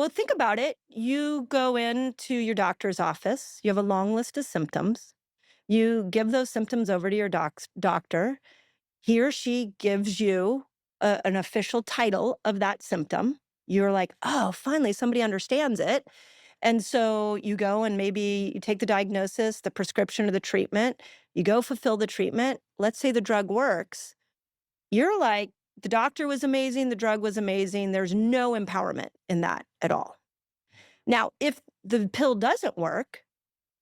well, think about it. You go into your doctor's office, you have a long list of symptoms. You give those symptoms over to your doctor. He or she gives you an official title of that symptom. You're like, oh, finally, somebody understands it. And so you go and maybe you take the diagnosis, the prescription, or the treatment. You go fulfill the treatment. Let's say the drug works. You're like, the doctor was amazing, the drug was amazing. There's no empowerment in that at all. Now, if the pill doesn't work,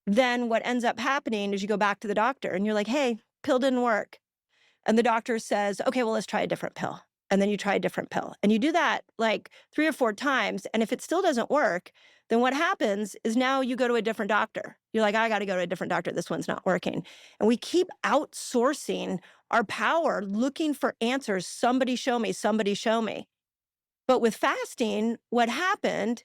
then what ends up happening is you go back to the doctor and you're like, hey, pill didn't work. And the doctor says, okay, well, let's try a different pill. And then you try a different pill. And you do that like 3 or 4 times. And if it still doesn't work, then what happens is now you go to a different doctor. You're like, I got to go to a different doctor. This one's not working. And we keep outsourcing our power, looking for answers. Somebody show me, somebody show me. But with fasting, what happened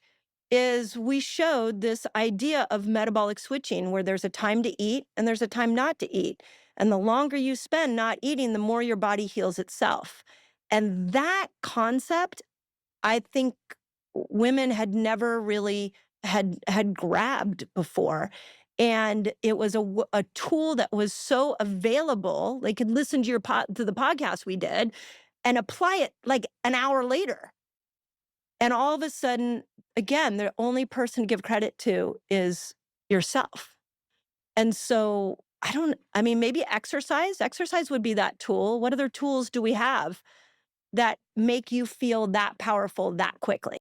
is we showed this idea of metabolic switching where there's a time to eat and there's a time not to eat. And the longer you spend not eating, the more your body heals itself. And that concept, I think women had never really had grabbed before. And it was a tool that was so available. They could listen to to the podcast we did and apply it like an hour later. And all of a sudden, again, the only person to give credit to is yourself. And so I mean, maybe exercise. Exercise would be that tool. What other tools do we have that make you feel that powerful that quickly?